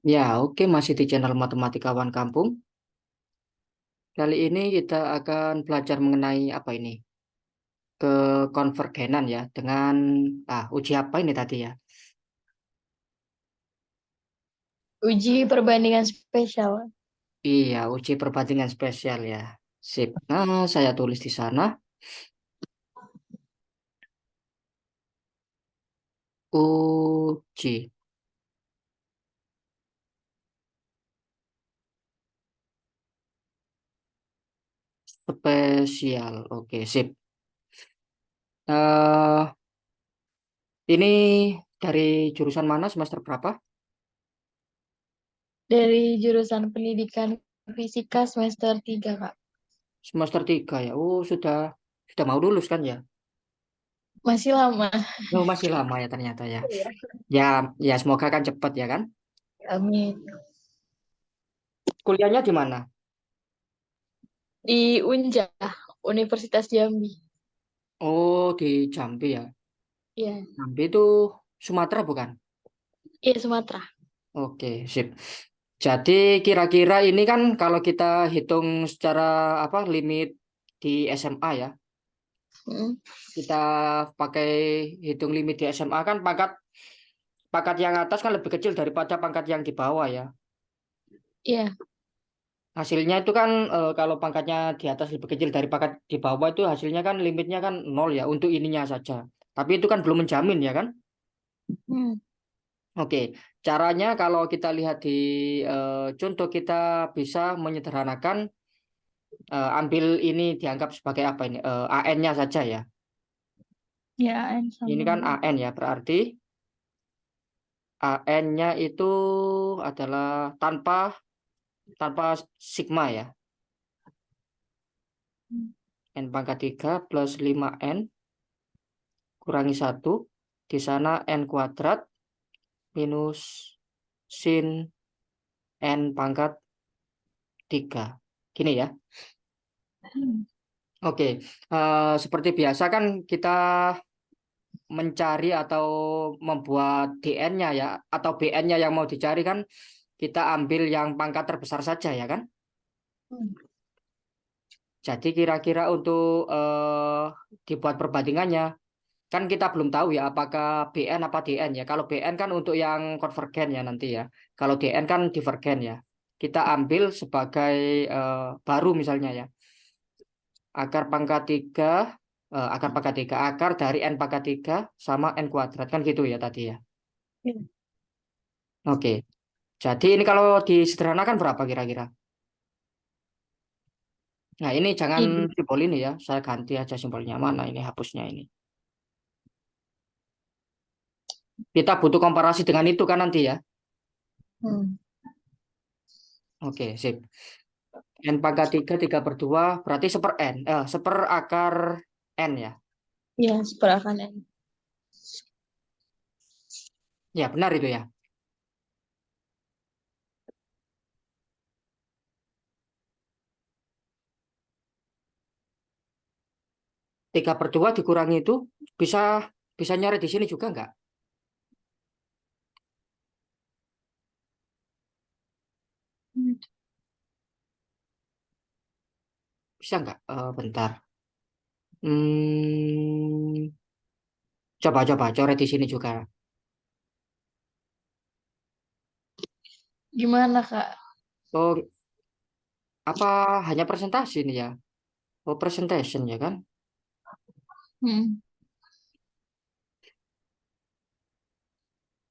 Ya, oke, masih di channel Matematikawan Kampung. Kali ini kita akan belajar mengenai apa ini? Kekonvergenan ya, dengan uji apa ini tadi ya? Uji perbandingan spesial. Iya, uji perbandingan spesial ya. Sip. Nah, saya tulis di sana uji spesial. Oke, sip. eh ini dari jurusan mana, semester berapa? Dari jurusan pendidikan fisika semester 3, Kak. Semester 3 ya. Oh, sudah mau lulus kan ya? Masih lama. Oh, masih lama ya ternyata ya. Iya. Ya, ya semoga kan cepat ya kan? Amin. Kuliahnya di mana? Di Unja, Universitas Jambi. Oh, di Jambi ya. Iya. Jambi itu Sumatera bukan? Iya, Sumatera. Oke, sip. Jadi kira-kira ini kan kalau kita hitung secara apa limit di SMA ya, Mm. kita pakai hitung limit di SMA kan pangkat pangkat yang atas kan lebih kecil daripada pangkat yang di bawah ya. Iya. Hasilnya itu kan kalau pangkatnya di atas lebih kecil dari pangkat di bawah itu hasilnya kan limitnya kan nol ya untuk ininya saja. Tapi itu kan belum menjamin ya kan? Hmm. Oke, caranya kalau kita lihat di contoh kita bisa menyederhanakan ambil ini dianggap sebagai apa ini AN-nya saja ya. Ya, N Ini sama kan B. AN ya, berarti AN-nya itu adalah tanpa tanpa sigma ya. Hmm. N pangkat 3 plus 5N kurangi satu. Di sana N kuadrat minus sin N pangkat 3. Gini ya. Hmm. Oke, seperti biasa kan kita mencari atau membuat DN-nya ya, atau BN-nya yang mau dicari kan kita ambil yang pangkat terbesar saja ya kan. Hmm. Jadi kira-kira untuk dibuat perbandingannya kan kita belum tahu ya apakah BN apa DN ya. Kalau BN kan untuk yang konvergen ya nanti ya. Kalau DN kan divergen ya. Kita ambil sebagai baru misalnya ya. Akar dari N pangkat 3 sama N kuadrat kan gitu ya tadi ya. Iya. Oke. Jadi ini kalau disederhanakan berapa kira-kira? Nah ini jangan Ide. simbol ini ya. Saya ganti aja simbolnya mana ini hapusnya ini. Kita butuh komparasi dengan itu kan nanti ya. Hmm. Oke, sip. N pangkat 3, 3 per 2, berarti seper N. Seper akar N ya. Ya, seperakan N. Ya, benar itu ya. 3 per 2 dikurangi itu bisa bisa nyari di sini juga nggak? Hmm. Bisa nggak? Bentar. Hmm, coba coret di sini juga. Gimana, Kak? Oh, apa hanya presentasi ini ya? Oh, presentation ya kan? Hmm.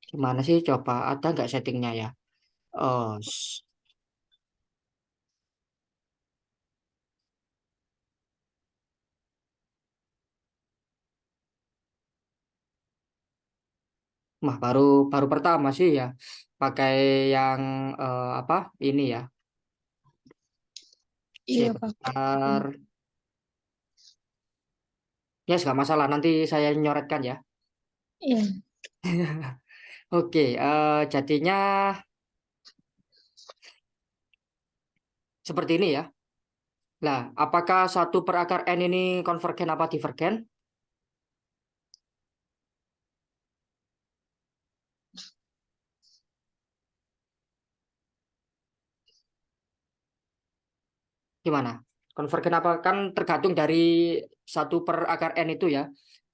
Gimana sih? Coba ada nggak settingnya ya? Oh, mah baru baru pertama sih ya. Pakai yang apa? Ini ya. Iya, pakai. Sebentar. Ya, nggak masalah. Nanti saya nyoretkan ya. Iya. Oke, jadinya seperti ini ya. Nah, apakah satu per akar N ini konvergen apa divergen? Gimana? Konvergen apa? Kan tergantung dari 1/akar n itu ya.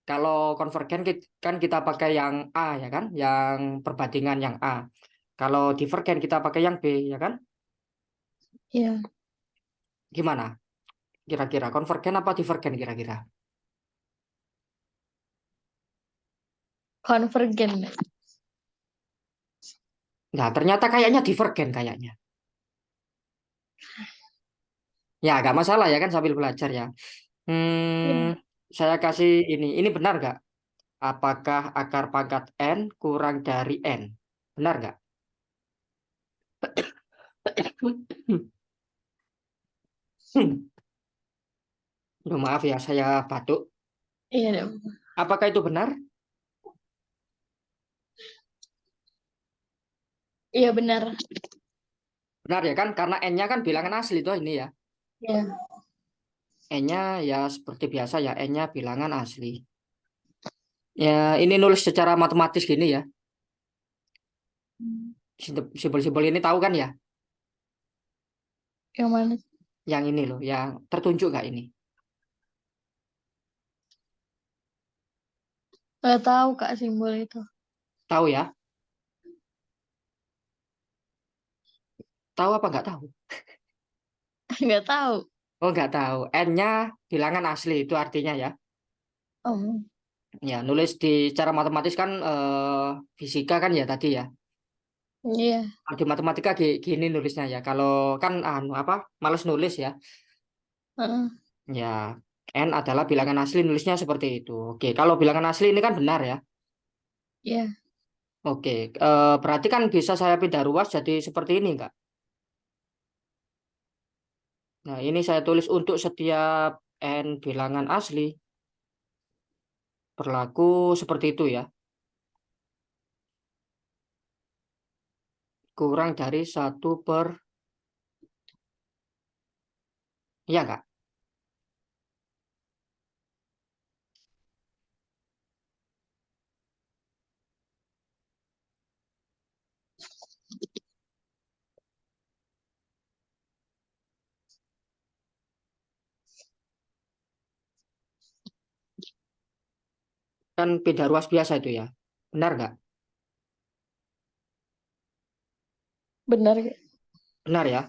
Kalau konvergen kan kita pakai yang A ya kan, yang perbandingan yang A. Kalau divergen kita pakai yang B ya kan? Iya, Gimana? Kira-kira konvergen apa divergen kira-kira? konvergen. Nah, ternyata kayaknya divergen kayaknya. Ya, nggak masalah ya kan sambil belajar ya. Iya. Saya kasih ini. Ini benar nggak? Apakah akar pangkat N kurang dari N? Benar nggak? Duh, maaf ya, saya batuk. Iya, dong. Apakah itu benar? Iya benar. Benar ya kan? Karena N-nya kan bilangan asli tuh ini ya. Iya. N-nya ya seperti biasa ya, N-nya bilangan asli. Ya, ini nulis secara matematis gini ya. Simbol-simbol ini tahu kan ya? Yang mana? Yang ini loh, yang tertunjuk nggak ini? Nggak tahu Kak simbol itu. Tahu ya? Tahu apa nggak tahu? Nggak tahu. Oh, nggak tahu. N-nya bilangan asli itu artinya ya. Oh, Ya, nulis di cara matematis kan fisika kan ya tadi ya. iya. Di matematika gini nulisnya ya. Kalau kan anu apa? Males nulis ya. Heeh. Ya, N adalah bilangan asli nulisnya seperti itu. Oke, kalau bilangan asli ini kan benar ya. Iya. Oke, berarti kan bisa saya pindah ruas jadi seperti ini enggak? Nah, ini saya tulis untuk setiap N bilangan asli berlaku seperti itu ya. Kurang dari 1/, iya enggak? Kan pindah ruas biasa itu ya. Benar enggak? Benar Kak. Benar ya.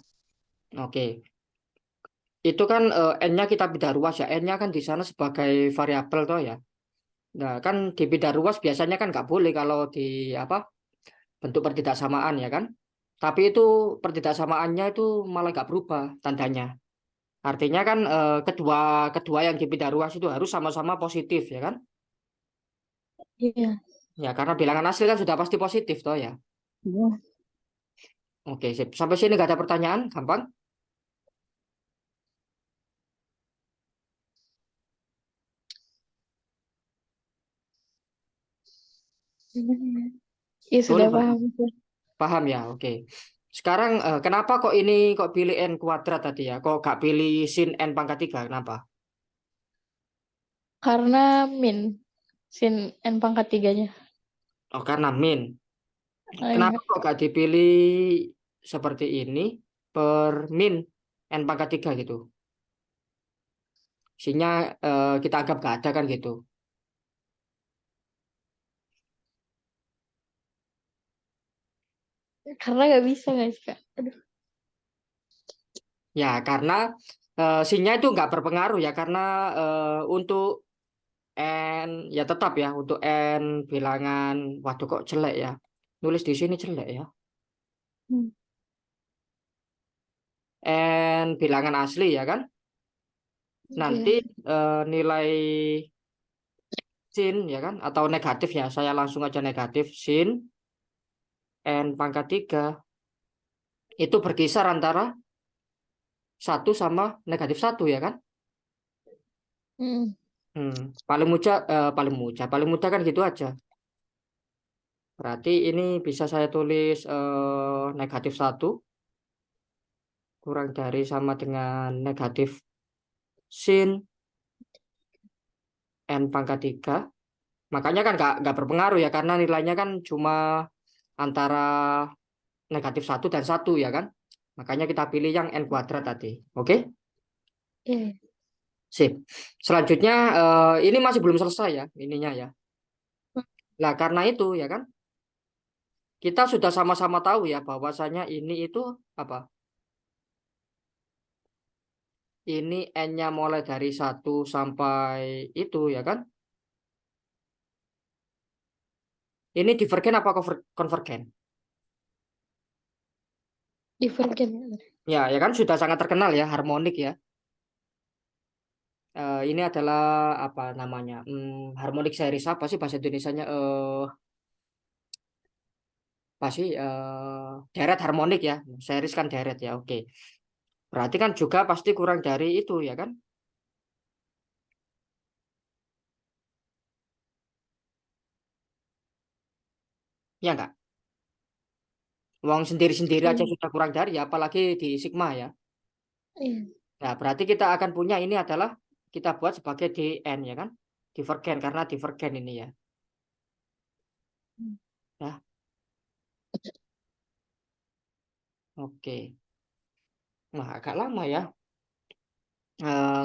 Oke. Itu kan N-nya kita pindah ruas ya. N-nya kan di sana sebagai variabel toh ya. Nah, kan di pindah ruas biasanya kan nggak boleh kalau di apa bentuk pertidaksamaan ya kan. Tapi itu pertidaksamaannya itu malah nggak berubah tandanya. Artinya kan kedua kedua yang dipindah ruas itu harus sama-sama positif ya kan? Iya. Ya karena bilangan asli kan sudah pasti positif toh ya. Iya. Oke, sip. Sampai sini nggak ada pertanyaan, gampang. Iya Boleh, sudah boleh. paham. Kak. Paham ya, oke. Sekarang kenapa kok ini kok pilih n kuadrat tadi ya? Kok gak pilih sin n pangkat 3? Kenapa? Karena min sin n pangkat tiganya. Oh, karena min. Kenapa Enggak. kok gak dipilih seperti ini per min n pangkat 3 gitu? Sinnya kita anggap gak ada kan gitu. Karena nggak bisa guys Kak. Aduh. Ya, karena sinnya itu nggak berpengaruh ya. Karena untuk n, ya tetap ya. Untuk n bilangan, waduh kok jelek ya. Nulis di sini jelek ya. Hmm. N bilangan asli ya kan? Nanti Iya. nilai sin ya kan atau negatif ya saya langsung aja negatif sin n pangkat 3 itu berkisar antara 1 sama -1 ya kan. Hmm. hmm, paling mudah kan gitu aja, berarti ini bisa saya tulis -1 kurang dari sama dengan negatif sin n pangkat 3. Makanya kan nggak berpengaruh ya karena nilainya kan cuma antara -1 dan 1 ya kan. Makanya kita pilih yang n kuadrat tadi. Oke? Iya. Sip. Selanjutnya ini masih belum selesai ya ininya ya. Nah, karena itu ya kan kita sudah sama-sama tahu ya bahwasanya ini itu apa? Ini n-nya mulai dari 1 sampai itu ya kan? Ini divergen apa konvergen? Divergen. Ya, ya kan sudah sangat terkenal ya harmonik ya. Ini adalah apa namanya? Harmonik series apa sih bahasa Indonesianya? Pasti deret harmonik ya. Series kan deret ya. Oke. Berarti kan juga pasti kurang dari itu ya kan? Ya enggak? Uang sendiri-sendiri aja Iya. sudah kurang dari ya, apalagi di sigma ya. Iya. Nah, berarti kita akan punya ini adalah kita buat sebagai dn ya kan? Divergen karena divergen ini ya. Ya, oke. Nah, agak lama ya.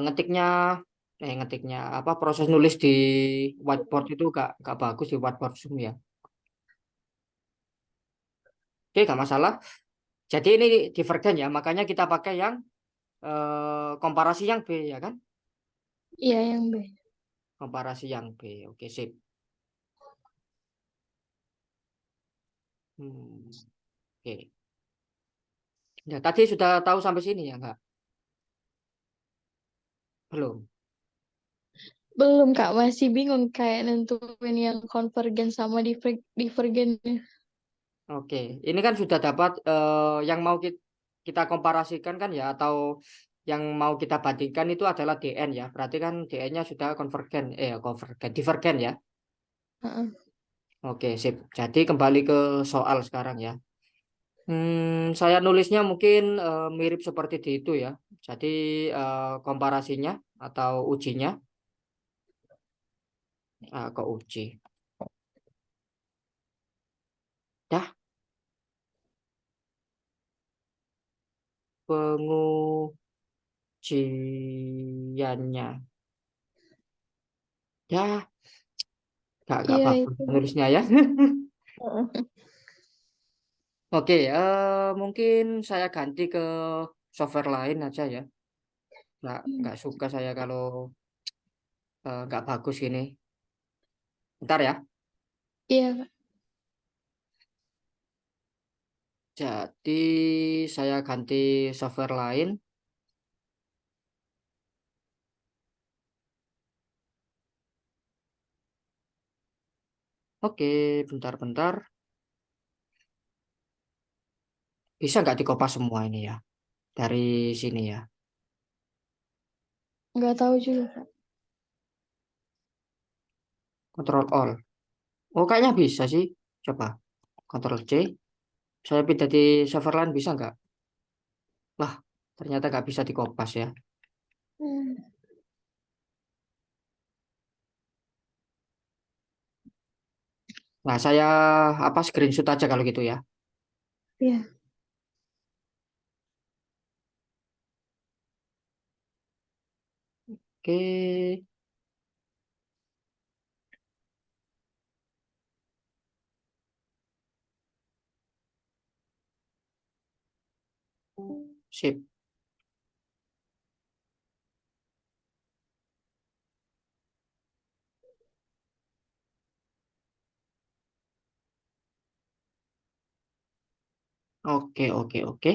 Ngetiknya ngetiknya apa proses nulis di whiteboard itu gak bagus di whiteboard Zoom ya. Oke, gak masalah. Jadi ini divergen ya, makanya kita pakai yang komparasi yang B ya kan? Iya, yang B. Komparasi yang B. Oke, sip. Oke. Ya, tadi sudah tahu sampai sini ya, enggak? Belum. Belum, Kak. Masih bingung kayak nentuin yang konvergen sama divergen. Oke. Ini kan sudah dapat yang mau kita komparasikan kan ya, atau yang mau kita bandingkan itu adalah DN ya. Berarti kan DN-nya sudah konvergen, divergen ya. Heeh. Oke, sip. Jadi kembali ke soal sekarang ya. Saya nulisnya mungkin mirip seperti di itu ya. Jadi komparasinya atau ujinya, kok uji. Dah, pengujiannya. Ya, gak Iya, bagus itu. nulisnya ya. Heeh. Oke, mungkin saya ganti ke software lain aja ya. Nggak suka saya kalau nggak bagus gini. Bentar ya. Iya, Kak. Jadi saya ganti software lain. Oke, bentar-bentar. Bisa nggak dikopas semua ini ya dari sini ya. Nggak tahu juga, Kak. Control All. Oh, kayaknya bisa sih. Coba Control C. Saya pindah di server lain bisa nggak? Wah, ternyata nggak bisa dikopas ya. Hmm. Nah, saya apa screenshot aja kalau gitu ya. Iya. Oke, sip. Oke, oke, oke.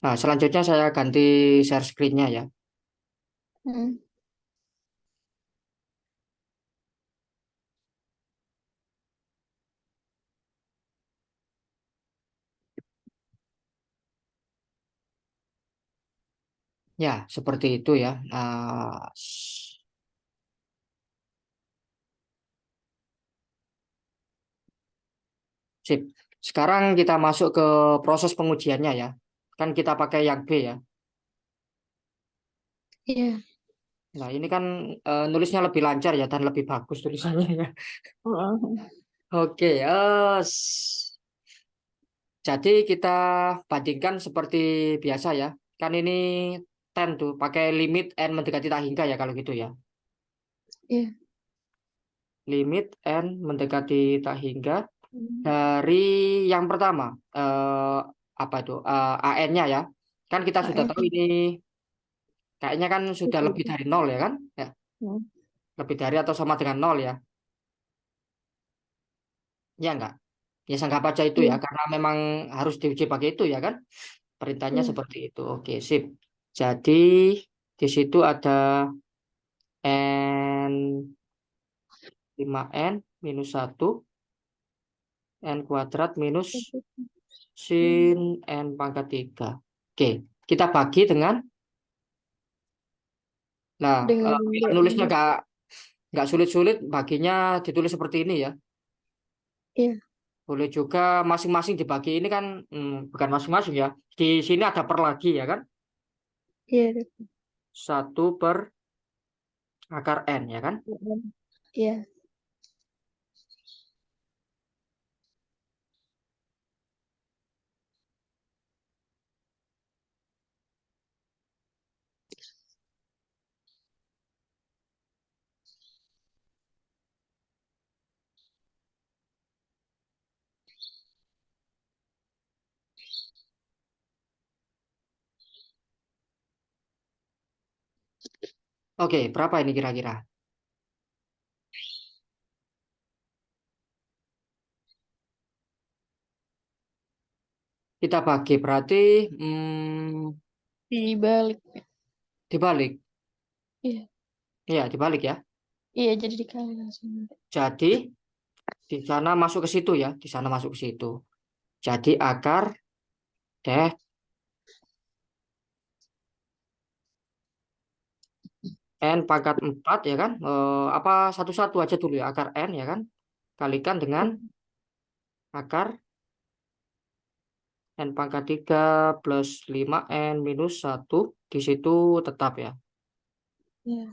Nah, selanjutnya saya ganti share screen-nya ya. Hmm. Ya, seperti itu ya. Sip. Sekarang kita masuk ke proses pengujiannya ya. Kan kita pakai yang B ya. Iya. Nah, ini kan nulisnya lebih lancar ya dan lebih bagus tulisannya ya. Heeh. Oke, jadi kita bandingkan seperti biasa ya. Kan ini tan tuh, pakai limit n mendekati tak hingga ya kalau gitu ya. Iya. Limit n mendekati tak hingga Hmm. dari yang pertama, apa itu, an-nya ya. Kan kita sudah tahu AN. ini kayaknya kan sudah lebih Itu. dari nol ya kan? Ya, Hmm. lebih dari atau sama dengan nol ya. Ya enggak? Ya anggap aja itu ya, Iya. karena memang harus diuji pakai itu ya kan? Perintahnya Iya. seperti itu. Oke, sip. Jadi di situ ada n 5n minus satu n kuadrat minus sin n pangkat 3. Oke, kita bagi dengan, nah, Dengan biar nulisnya BN. nggak sulit-sulit, baginya ditulis seperti ini ya. Iya. Boleh juga masing-masing dibagi ini kan, bukan masing-masing ya. Di sini ada per lagi ya kan? Iya. Satu per akar n ya kan? BN. Iya. Oke, berapa ini kira-kira? Kita bagi berarti, Dibalik. dibalik. Iya. Iya, dibalik ya. Iya, jadi dikali langsung. Jadi di sana masuk ke situ ya, di sana masuk ke situ. Jadi akar deh n pangkat 4 ya kan? Apa satu-satu aja dulu ya, akar n ya kan? Kalikan dengan Iya. akar n pangkat 3 plus 5n minus satu. Di situ tetap ya. Iya.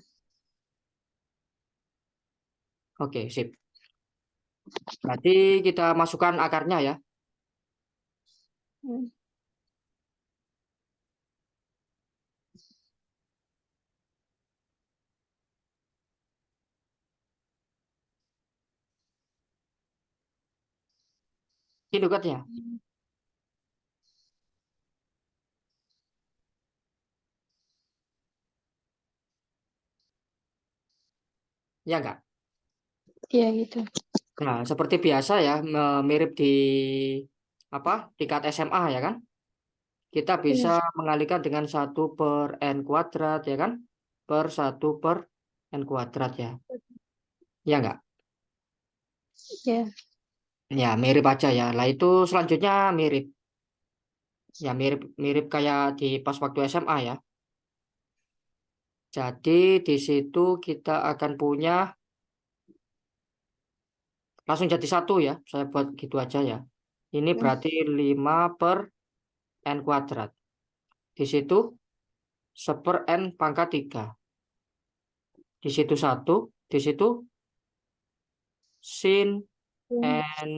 Oke, sip. Berarti kita masukkan akarnya ya. Hmm. Ini dekatnya. Ya enggak? Iya gitu. Nah, seperti biasa ya, mirip di apa? Tingkat SMA ya kan? Kita bisa Iya. mengalihkan dengan satu per n kuadrat ya kan? Per satu per n kuadrat ya. Ya enggak? Iya. Ya, mirip aja ya. Lah itu selanjutnya mirip. Ya, mirip kayak di pas waktu SMA ya. Jadi di situ kita akan punya, langsung jadi satu ya. Saya buat gitu aja ya. Ini Hmm. berarti 5 per n kuadrat. Di situ seper n pangkat 3. Di situ satu. Di situ sin Hmm. n,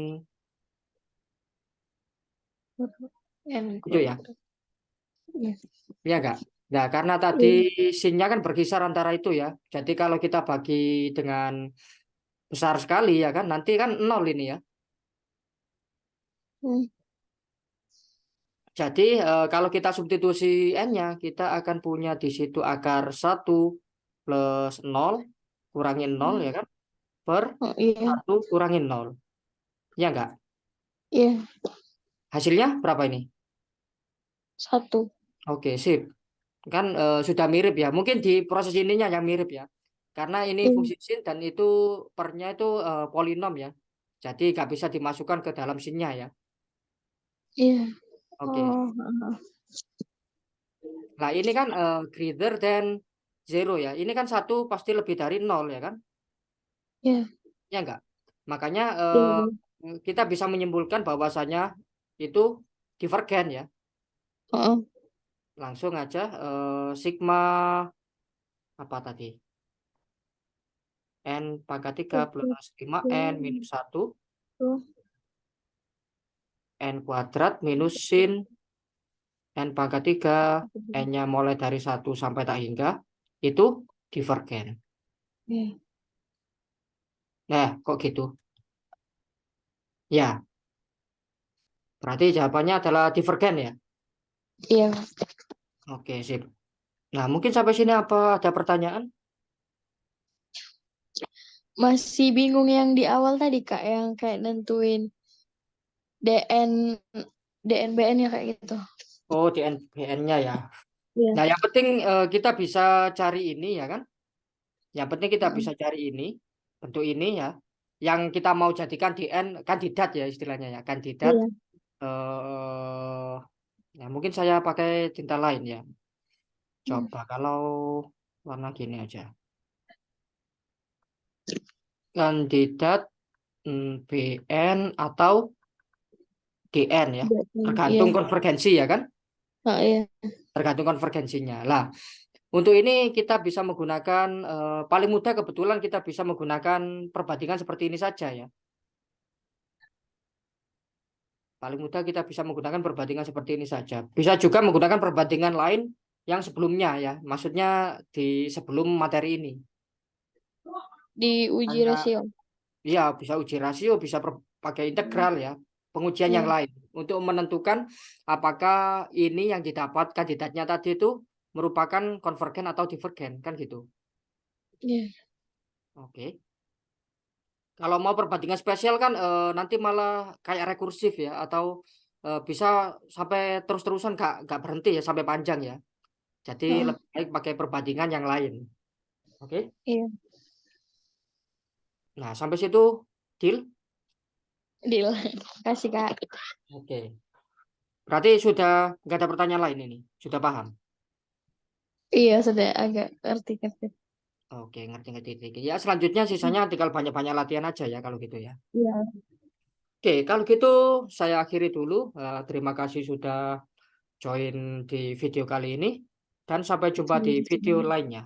N itu ya. kuadrat. Iya. Ya enggak? Nah, karena tadi Iya. sinnya kan berkisar antara itu ya. Jadi kalau kita bagi dengan besar sekali ya kan, nanti kan nol ini ya. Hmm. Jadi kalau kita substitusi n-nya, kita akan punya di situ akar satu plus nol kurangin nol ya kan, per Oh iya. satu kurangin nol. Ya enggak? Iya. Hasilnya berapa ini? Satu. Oke, sip. Kan sudah mirip ya. Mungkin di proses ininya yang mirip ya. Karena ini Iya. fungsi sin dan itu pernya itu polinom ya. Jadi nggak bisa dimasukkan ke dalam sinnya ya. Iya. Oke. Oh. Heeh. Nah ini kan greater than zero ya. Ini kan satu pasti lebih dari nol ya kan? Iya. Ya enggak? Makanya Iya. kita bisa menyimpulkan bahwasanya itu divergen ya. Heeh. Langsung aja sigma apa tadi? N pangkat 3 plus 5n minus satu Satu. n kuadrat minus sin N pangkat 3, N-nya mulai dari 1 sampai tak hingga, itu divergen. Iya. Nah, kok gitu? Ya, berarti jawabannya adalah divergen ya? Iya. Oke, sip. Nah, mungkin sampai sini apa ada pertanyaan? Masih bingung yang di awal tadi Kak, yang kayak nentuin DN DNBN ya kayak gitu. Oh, DNBN-nya ya. Iya. Nah, yang penting kita bisa cari ini ya kan? Yang penting kita Mm-mm. bisa cari ini, bentuk ini ya. Yang kita mau jadikan DN kandidat ya istilahnya ya, kandidat. Iya. eh ya mungkin saya pakai tinta lain ya. Mm. Coba kalau warna gini aja. Kandidat BN atau DN ya. DN, iya. Tergantung konvergensi ya kan? Ah, iya. Tergantung konvergensinya. Lah, untuk ini kita bisa menggunakan paling mudah kebetulan kita bisa menggunakan perbandingan seperti ini saja ya. Paling mudah kita bisa menggunakan perbandingan seperti ini saja. Bisa juga menggunakan perbandingan lain yang sebelumnya ya. Maksudnya di sebelum materi ini. Di uji Hanya rasio. iya bisa uji rasio, bisa pakai integral ya. Pengujian yang Iya. lain untuk menentukan apakah ini yang didapat kandidatnya tadi itu merupakan konvergen atau divergen kan gitu. Iya. Oke. Kalau mau perbandingan spesial kan nanti malah kayak rekursif ya atau bisa sampai terus-terusan gak berhenti ya sampai panjang ya. Jadi Ah, lebih baik pakai perbandingan yang lain. Oke. iya. Nah, sampai situ deal. Deal. Kasih Kak. Oke. Berarti sudah nggak ada pertanyaan lain ini. Sudah paham. Iya, sudah agak ngerti. Oke, ngerti-ngerti. Ya, selanjutnya sisanya tinggal banyak-banyak latihan aja ya kalau gitu ya. Iya. Oke, kalau gitu saya akhiri dulu. Terima kasih sudah join di video kali ini dan sampai jumpa di video Sama-sama. lainnya.